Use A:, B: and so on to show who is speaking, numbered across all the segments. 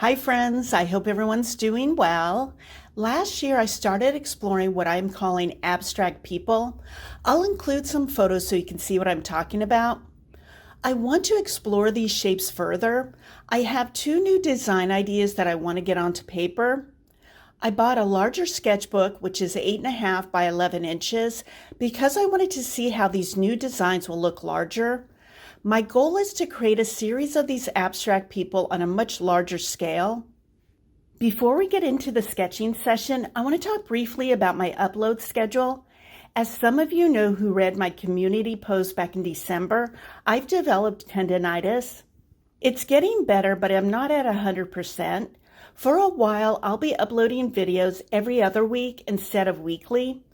A: Hi friends, I hope everyone's doing well. Last year I started exploring what I'm calling abstract people. I'll include some photos so you can see what I'm talking about. I want to explore these shapes further. I have two new design ideas that I want to get onto paper. I bought a larger sketchbook, which is 8.5 by 11 inches, because I wanted to see how these new designs will look larger. My goal is to create a series of these abstract people on a much larger scale. Before we get into the sketching session, I want to talk briefly about my upload schedule. As some of you know who read my community post back in December, I've developed tendinitis. It's getting better, but I'm not at 100%. For a while, I'll be uploading videos every other week instead of weekly.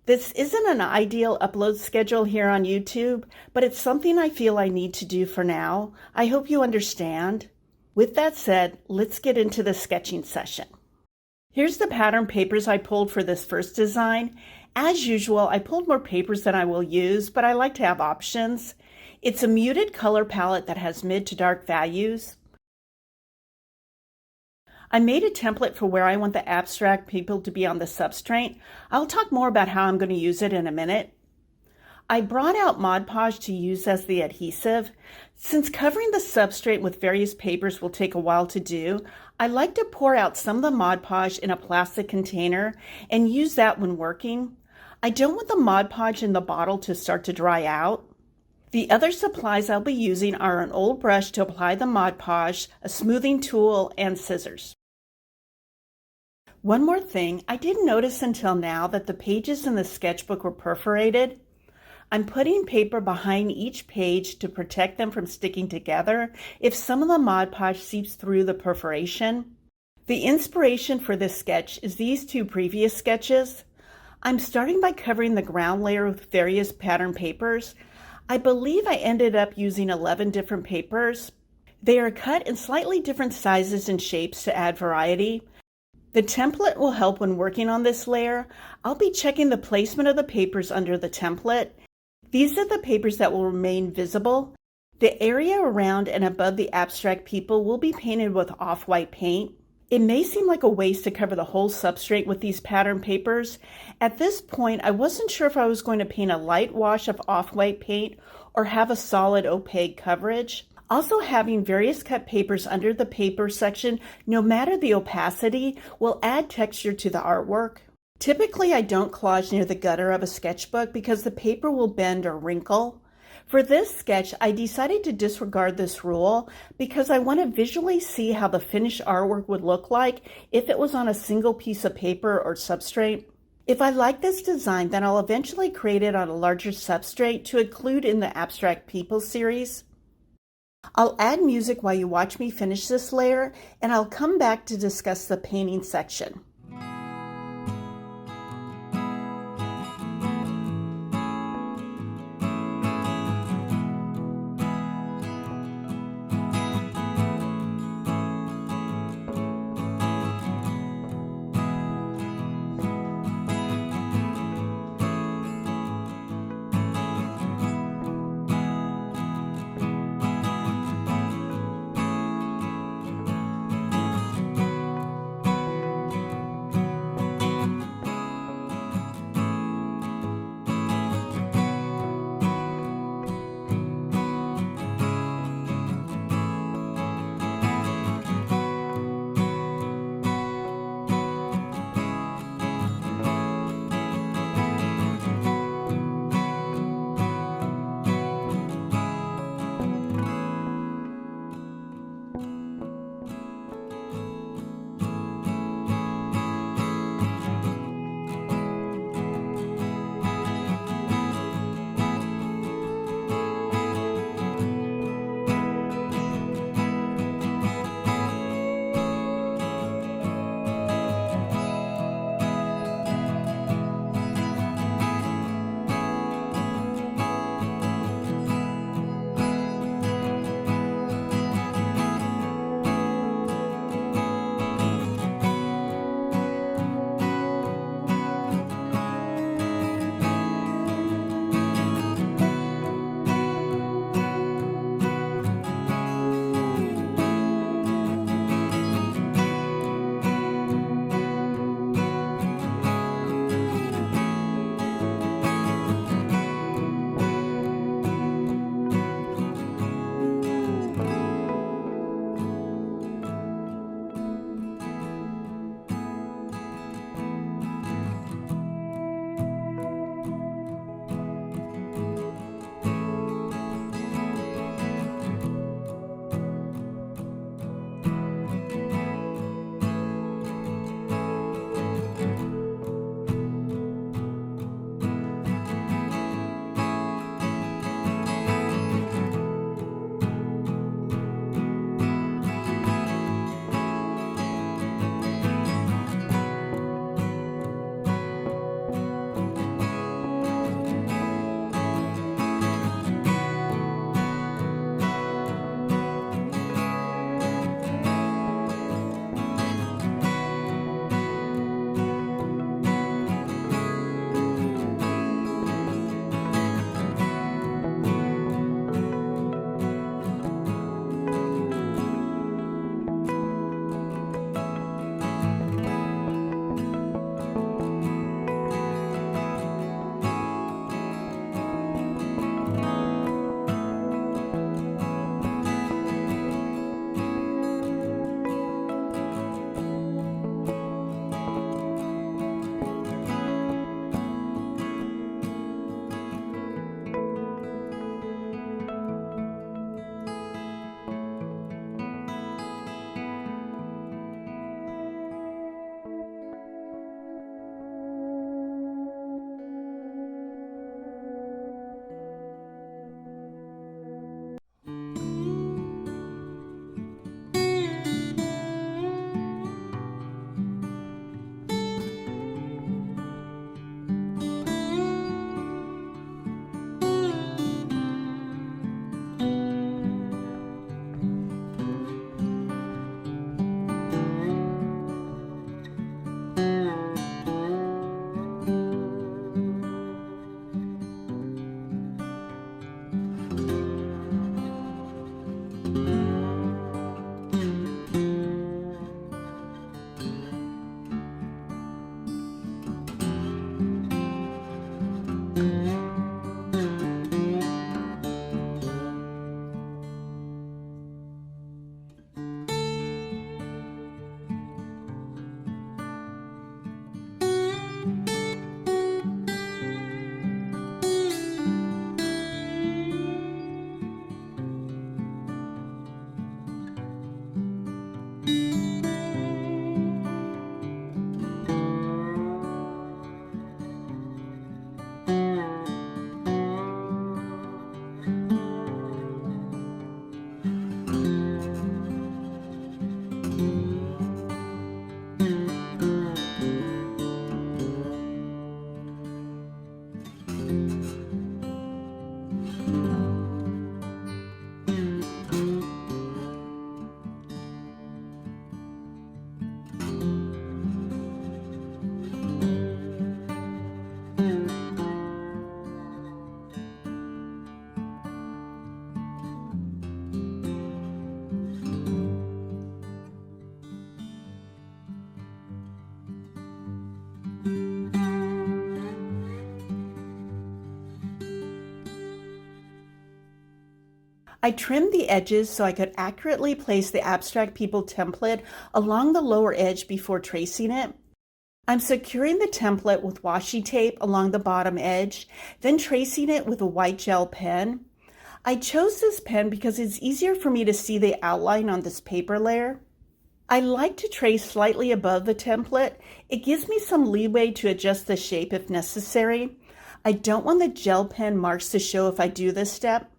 A: This isn't an ideal upload schedule here on YouTube, but it's something I feel I need to do for now. I hope you understand. With that said, let's get into the sketching session. Here's the pattern papers I pulled for this first design. As usual, I pulled more papers than I will use, but I like to have options. It's a muted color palette that has mid to dark values. I made a template for where I want the abstract people to be on the substrate. I'll talk more about how I'm going to use it in a minute. I brought out Mod Podge to use as the adhesive. Since covering the substrate with various papers will take a while to do, I like to pour out some of the Mod Podge in a plastic container and use that when working. I don't want the Mod Podge in the bottle to start to dry out. The other supplies I'll be using are an old brush to apply the Mod Podge, a smoothing tool, and scissors. One more thing, I didn't notice until now that the pages in the sketchbook were perforated. I'm putting paper behind each page to protect them from sticking together if some of the Mod Podge seeps through the perforation. The inspiration for this sketch is these two previous sketches. I'm starting by covering the ground layer with various pattern papers. I believe I ended up using 11 different papers. They are cut in slightly different sizes and shapes to add variety. The template will help when working on this layer. I'll be checking the placement of the papers under the template. These are the papers that will remain visible. The area around and above the abstract people will be painted with off-white paint. It may seem like a waste to cover the whole substrate with these pattern papers. At this point, I wasn't sure if I was going to paint a light wash of off-white paint or have a solid opaque coverage. Also, having various cut papers under the paper section, no matter the opacity, will add texture to the artwork. Typically, I don't collage near the gutter of a sketchbook because the paper will bend or wrinkle. For this sketch, I decided to disregard this rule because I want to visually see how the finished artwork would look like if it was on a single piece of paper or substrate. If I like this design, then I'll eventually create it on a larger substrate to include in the Abstract People series. I'll add music while you watch me finish this layer, and I'll come back to discuss the painting section. I trimmed the edges so I could accurately place the Abstract People template along the lower edge before tracing it. I'm securing the template with washi tape along the bottom edge, then tracing it with a white gel pen. I chose this pen because it's easier for me to see the outline on this paper layer. I like to trace slightly above the template. It gives me some leeway to adjust the shape if necessary. I don't want the gel pen marks to show if I do this step.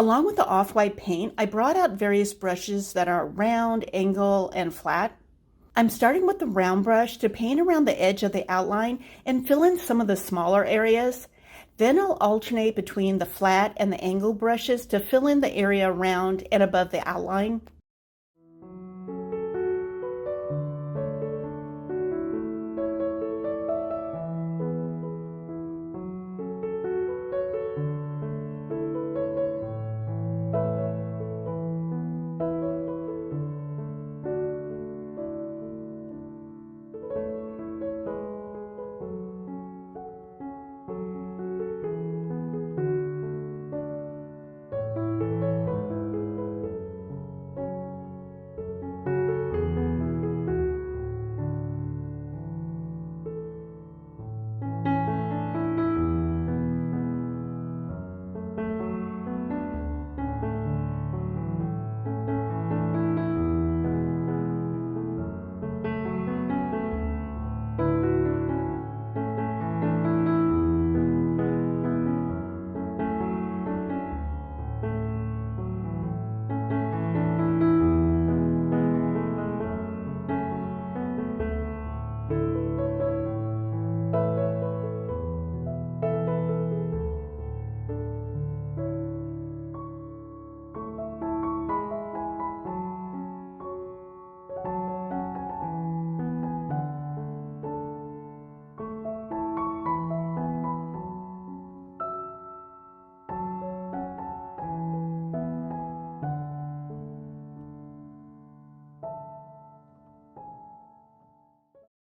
A: Along with the off-white paint, I brought out various brushes that are round, angle, and flat. I'm starting with the round brush to paint around the edge of the outline and fill in some of the smaller areas. Then I'll alternate between the flat and the angle brushes to fill in the area around and above the outline.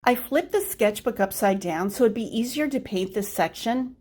A: I flipped the sketchbook upside down so it'd be easier to paint this section.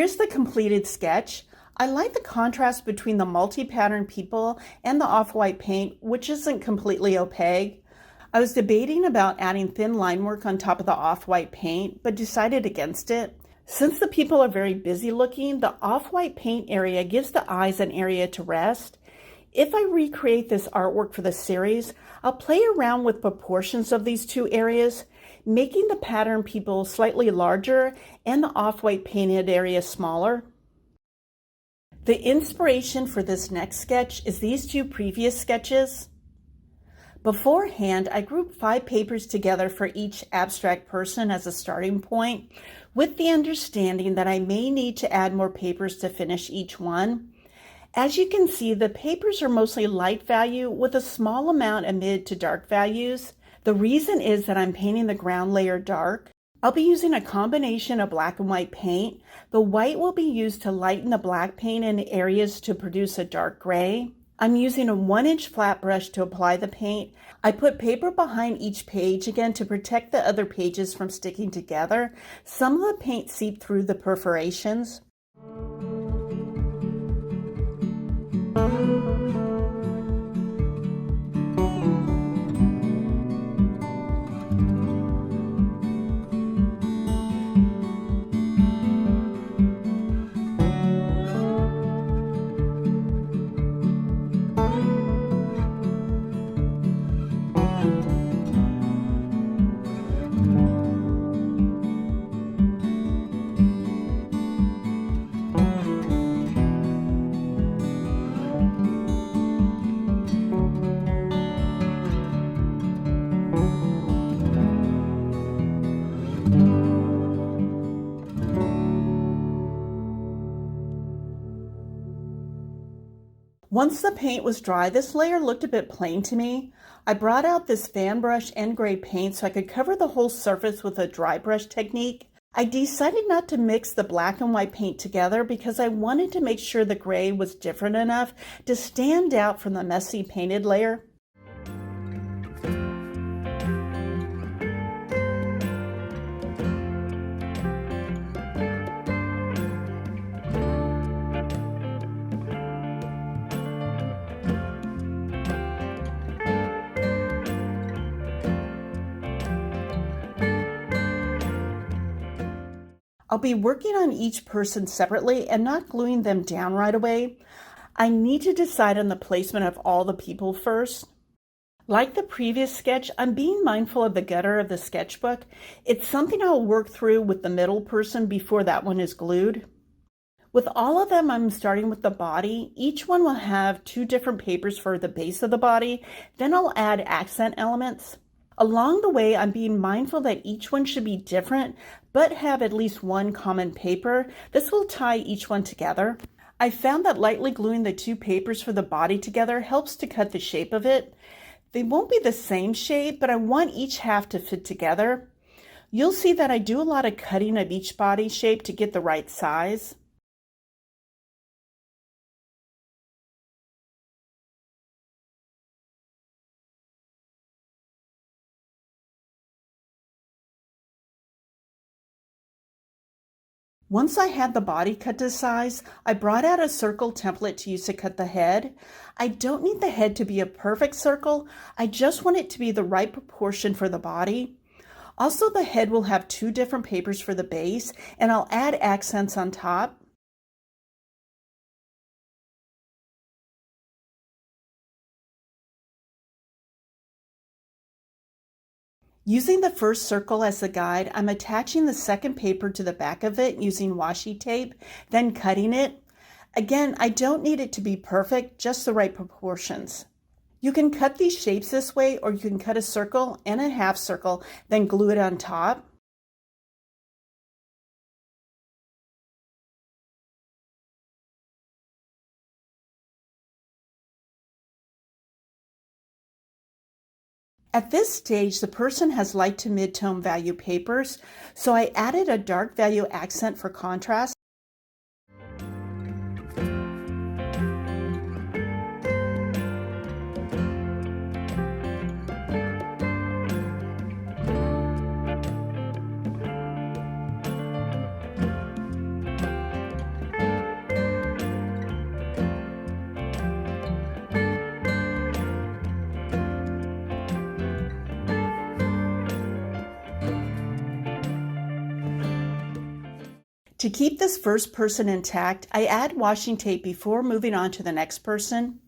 A: Here's the completed sketch. I like the contrast between the multi-pattern people and the off-white paint, which isn't completely opaque. I was debating about adding thin line work on top of the off-white paint, but decided against it. Since the people are very busy looking, the off-white paint area gives the eyes an area to rest. If I recreate this artwork for the series, I'll play around with proportions of these two areas, making the pattern people slightly larger and the off-white painted area smaller. The inspiration for this next sketch is these two previous sketches. Beforehand, I grouped 5 papers together for each abstract person as a starting point, with the understanding that I may need to add more papers to finish each one. As you can see, the papers are mostly light value with a small amount of mid to dark values. The reason is that I'm painting the ground layer dark. I'll be using a combination of black and white paint. The white will be used to lighten the black paint in areas to produce a dark gray. I'm using a 1-inch flat brush to apply the paint. I put paper behind each page again to protect the other pages from sticking together. Some of the paint seeped through the perforations. Once the paint was dry, this layer looked a bit plain to me. I brought out this fan brush and gray paint so I could cover the whole surface with a dry brush technique. I decided not to mix the black and white paint together because I wanted to make sure the gray was different enough to stand out from the messy painted layer. I'll be working on each person separately and not gluing them down right away. I need to decide on the placement of all the people first. Like the previous sketch, I'm being mindful of the gutter of the sketchbook. It's something I'll work through with the middle person before that one is glued. With all of them, I'm starting with the body. Each one will have 2 different papers for the base of the body. Then I'll add accent elements. Along the way, I'm being mindful that each one should be different, but have at least one common paper. This will tie each one together. I found that lightly gluing the 2 papers for the body together helps to cut the shape of it. They won't be the same shape, but I want each half to fit together. You'll see that I do a lot of cutting of each body shape to get the right size. Once I had the body cut to size, I brought out a circle template to use to cut the head. I don't need the head to be a perfect circle. I just want it to be the right proportion for the body. Also, the head will have 2 different papers for the base, and I'll add accents on top. Using the first circle as the guide, I'm attaching the second paper to the back of it using washi tape, then cutting it. Again, I don't need it to be perfect, just the right proportions. You can cut these shapes this way, or you can cut a circle and a half circle, then glue it on top. At this stage, the person has light to mid-tone value papers, so I added a dark value accent for contrast. To keep this first person intact, I add washi tape before moving on to the next person.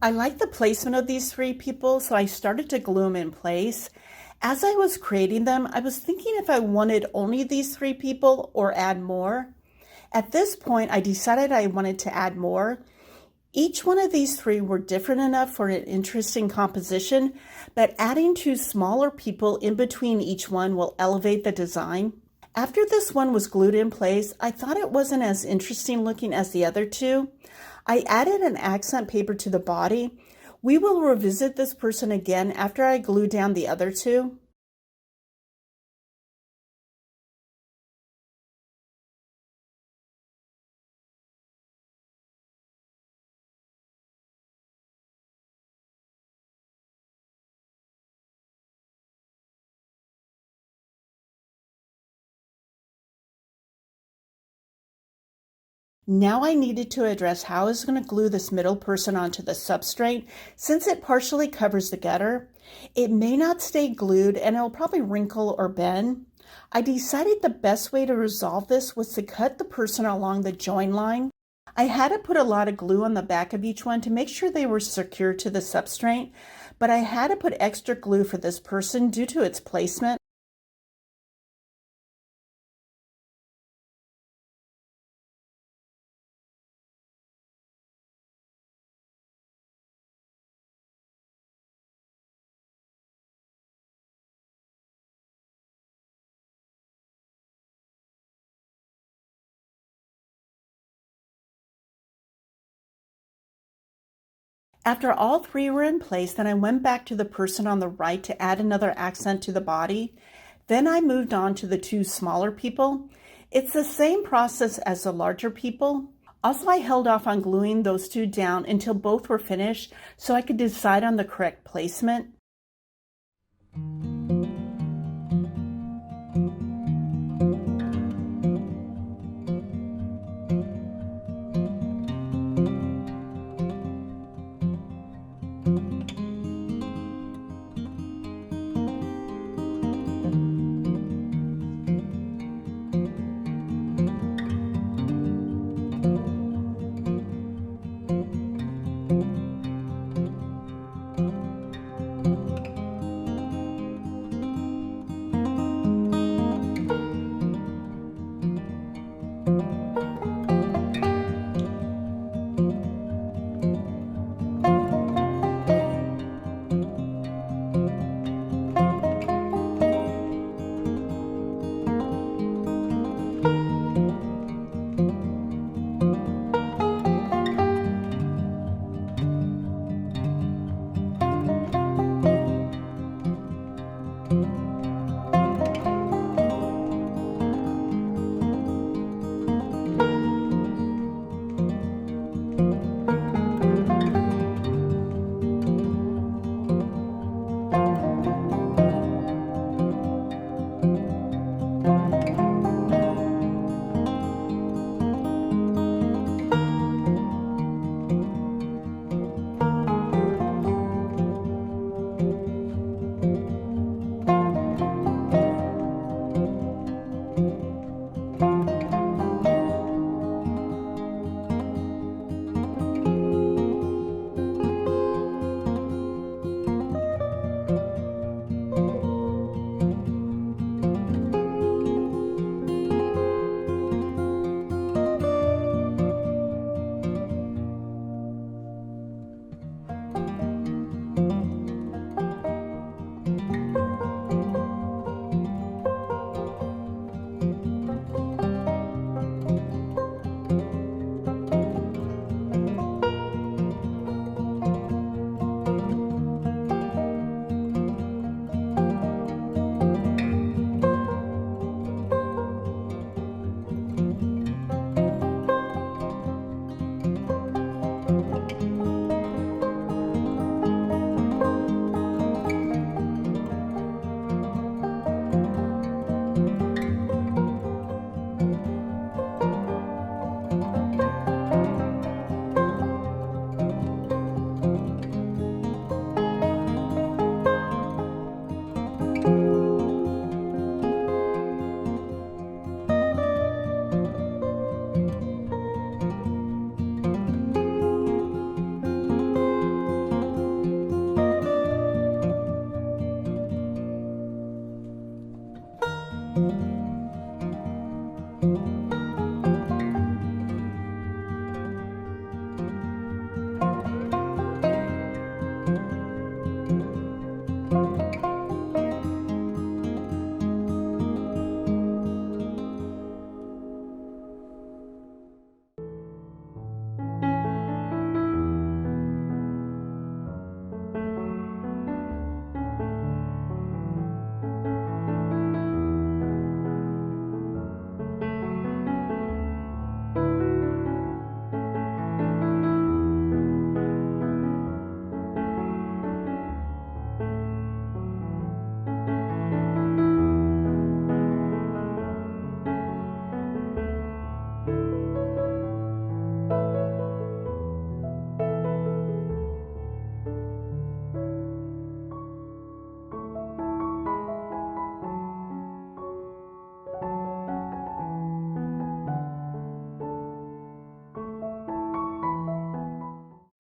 A: I like the placement of these three people, so I started to glue them in place. As I was creating them, I was thinking if I wanted only these three people or add more. At this point, I decided I wanted to add more. Each one of these three were different enough for an interesting composition, but adding two smaller people in between each one will elevate the design. After this one was glued in place, I thought it wasn't as interesting looking as the other two. I added an accent paper to the body. We will revisit this person again after I glue down the other two. Now I needed to address how I was going to glue this middle person onto the substrate since it partially covers the gutter. It may not stay glued and it'll probably wrinkle or bend. I decided the best way to resolve this was to cut the person along the join line. I had to put a lot of glue on the back of each one to make sure they were secure to the substrate, but I had to put extra glue for this person due to its placement. After all three were in place, then I went back to the person on the right to add another accent to the body. Then I moved on to the two smaller people. It's the same process as the larger people. Also, I held off on gluing those two down until both were finished so I could decide on the correct placement.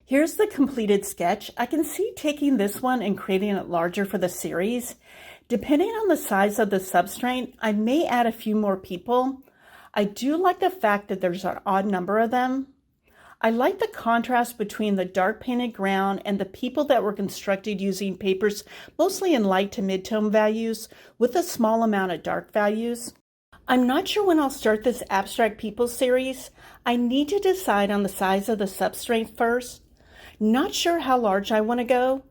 A: Here's the completed sketch. I can see taking this one and creating it larger for the series. Depending on the size of the substrate, I may add a few more people. I do like the fact that there's an odd number of them. I like the contrast between the dark painted ground and the people that were constructed using papers mostly in light to mid-tone values with a small amount of dark values. I'm not sure when I'll start this Abstract People series. I need to decide on the size of the substrate first. Not sure how large I want to go.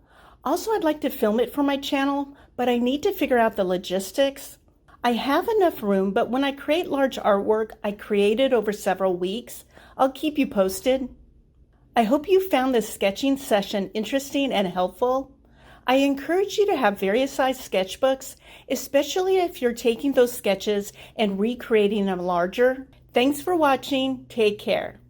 A: Also, I'd like to film it for my channel, but I need to figure out the logistics. I have enough room, but when I create large artwork, I create it over several weeks. I'll keep you posted. I hope you found this sketching session interesting and helpful. I encourage you to have various size sketchbooks, especially if you're taking those sketches and recreating them larger. Thanks for watching. Take care.